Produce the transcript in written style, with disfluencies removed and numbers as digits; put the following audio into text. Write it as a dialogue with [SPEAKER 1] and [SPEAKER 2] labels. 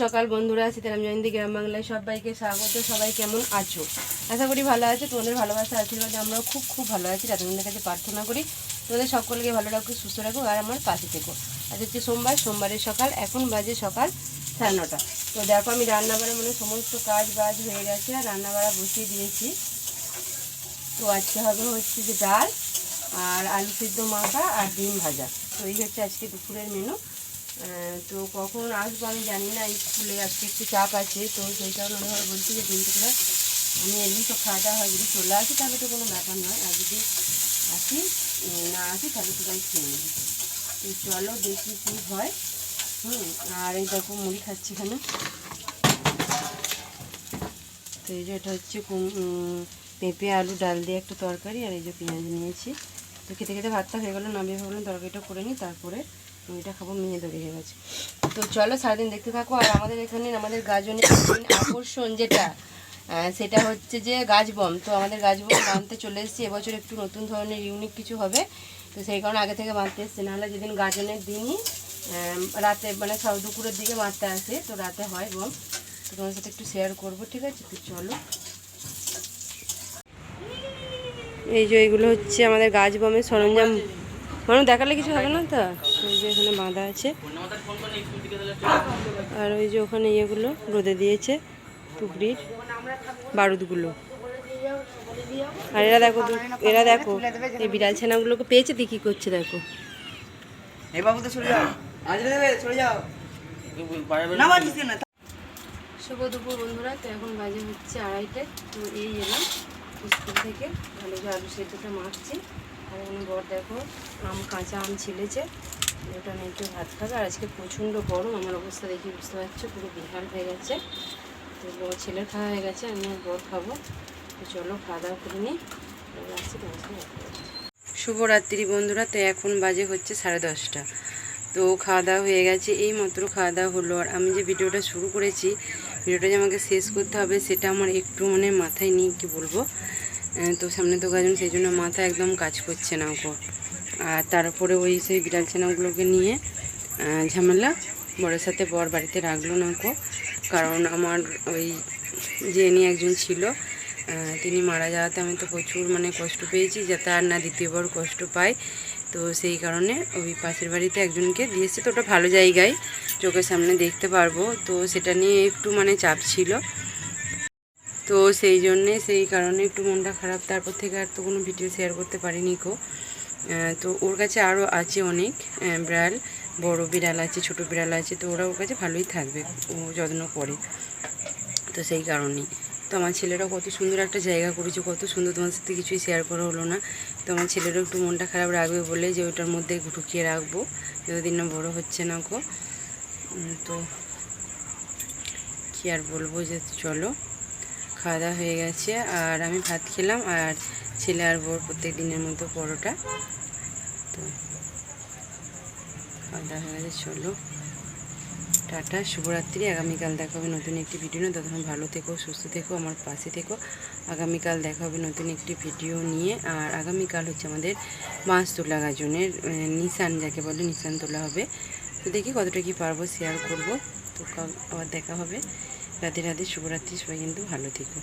[SPEAKER 1] সকাল বন্ধুরা, সীতারাম জয়ন্তী গ্রাম বাংলায় সবাইকে স্বাগত। সবাই কেমন আছো? আশা করি ভালো আছো। তোমাদের ভালোবাসা আশীর্বাদে আমরাও খুব খুব ভালো আছি। রাধারণের কাছে প্রার্থনা করি তোমাদের সকলকে ভালো রাখো, সুস্থ রাখো আর আমার পাশে থেকো। আজ হচ্ছে সোমবারের সকাল, এখন বাজে সকাল 9:30। তো দেখো আমি রান্নাবাড়া সমস্ত কাজ বাজ হয়ে গেছে আর রান্নাবাড়া বসিয়ে দিয়েছি। তো আজকে হবে হচ্ছে যে ডাল আর আলু সিদ্ধ মাখা আর ডিম ভাজা। তো এই হচ্ছে আজকে দুপুরের মেনু। তো কখন আসবো আমি জানি না, স্কুলে আজকে একটু চাপ আছে, তো সেই কারণে ওরা বলছি যে দিন থেকে আমি এমনি তো খাওয়া দাওয়া হয়, যদি চলে আসি তাহলে তো কোনো ব্যাপার নয়, আর যদি না আসি তাহলে তো তাই খেয়ে নেবি। তো চলো দেখি কী হয়। আর এই দেখো মুড়ি খাচ্ছি এখানে। তো এই যে এটা হচ্ছে পেঁপে আলু ডাল দিয়ে একটা তরকারি, আর এই যে পেঁয়াজ নিয়েছি। তো খেতে খেতে ভাতটা হয়ে গেলো, নামিয়ে ভাবলাম তরকারিটা করে নিই, তারপরে মুড়িটা খাবো, মেয়ে দৌড়ে হয়ে গেছে। তো চলো সারাদিন দেখতে থাকো। আর আমাদের এখানে আমাদের গাজনের আকর্ষণ যেটা, সেটা হচ্ছে যে গাছবম। তো আমাদের গাছবম বাঁধতে চলে এসেছি। এবছর একটু নতুন ধরনের ইউনিক কিছু হবে, তো সেই কারণে আগে থেকে বাঁধতে এসছে। নাহলে যেদিন গাজনের দিনই রাতে দুপুরের দিকে মারতে আসে, তো রাতে হয় বম। তো তোমার সাথে একটু শেয়ার করবো, ঠিক আছে? তো চলো। এই যে এইগুলো হচ্ছে আমাদের গাছ বমের সরঞ্জাম, দেখালে কিছু হবে না তো। ওই যে এখানে বাঁধা আছে, আর ওই যে ওখানে ইয়েগুলো রোদে দিয়েছে, টুকরির বারুদগুলো। আর এরা দেখো এই বিড়াল ছানাগুলোকে পেয়েছে, দিয়ে কী করছে দেখো। শুভ দুপুর বন্ধুরা। তো এখন বাজে হচ্ছে 2:30। তো এই এলাম স্কুল থেকে, ভালো যে আলু সেদ্ধটা মাখছি। আর এখানে বর দেখো কাঁচা আম ছিলেছে, ওটা নিয়ে একটু ভাত খাবে। আর আজকে প্রচণ্ড গরম, আমার অবস্থা দেখি বুঝতে পারছো, পুরো বিহাল হয়ে গেছে। তো ছেলের খাওয়া হয়ে গেছে, আমি আর বর খাবো। তো চলো খাওয়া দাওয়া করে নিই, আসছি তোমার সঙ্গে। শুভরাত্রি বন্ধুরা। তো এখন বাজে হচ্ছে 10:30। তো খাওয়া দাওয়া হয়ে গেছে, এই মাত্র খাওয়া দাওয়া হলো। আর আমি যে ভিডিওটা শুরু করেছি, ভিডিওটা যে আমাকে শেষ করতে হবে সেটা আমার একটু মাথায় নেই, কি বলবো। তো সামনে তো গাজন, সেই জন্য মাথা একদম কাজ করছে না গো। আর তারপরে ওই সেই বিড়াল ছানাগুলোকে নিয়ে ঝামেলা, বরের সাথে বর বাড়িতে রাখলো না গো। কারণ আমার ওই যে নিয়ে একজন ছিল, তিনি মারা যাওয়াতে আমি তো প্রচুর কষ্ট পেয়েছি, যাতে আর না দ্বিতীয়বার কষ্ট পাই। তো সেই কারণে ওই পাশের বাড়িতে একজনকে দিয়েছে। তো ওটা ভালো জায়গায়, চোখের সামনে দেখতে পারবো, তো সেটা নিয়ে একটু চাপ ছিল। তো সেই কারণে একটু মনটা খারাপ। তারপর থেকে আর তো কোনো ভিডিও শেয়ার করতে পারিনি গো। তো ওর কাছে আরও আছে অনেক বিড়াল, বড় বিড়াল আছে, ছোট বিড়াল আছে। তো ওরা ওর কাছে ভালোই থাকবে, ও যত্ন করে। তো সেই কারণেই তো আমার ছেলেরাও কত সুন্দর একটা জায়গা করেছে, কত সুন্দর। তোমার সাথে কিছুই শেয়ার করা হলো না। তো আমার ছেলেরও একটু মনটা খারাপ রাখবে বলে যে ওটার মধ্যে ঢুকিয়ে রাখবো, যতদিন না বড়ো হচ্ছে না গো। তো কী আর বলবো, যে চলো খাওয়া দাওয়া হয়ে গেছে। আর আমি ভাত খেলাম, আর ছেলে আর বর প্রত্যেক দিনের মতো পরোটা। তো খাওয়া দাওয়া হয়ে গেছে, চলো টাটা, শুভরাত্রি। আগামীকাল দেখা হবে নতুন একটি ভিডিও নিয়ে। ততক্ষণ ভালো থেকো, সুস্থ থেকো, আমার পাশে থেকো। আগামীকাল দেখা হবে নতুন একটি ভিডিও নিয়ে। আর আগামীকাল হচ্ছে আমাদের মাছ তোলা গাজনের নিশান, যাকে বলে নিশান তোলা হবে। তো দেখি কতটা কি পারবো শেয়ার করব। তো আবার দেখা হবে। রাধে রাধে, শুভরাত্রি। সবাই কিন্তু ভালো থেকো।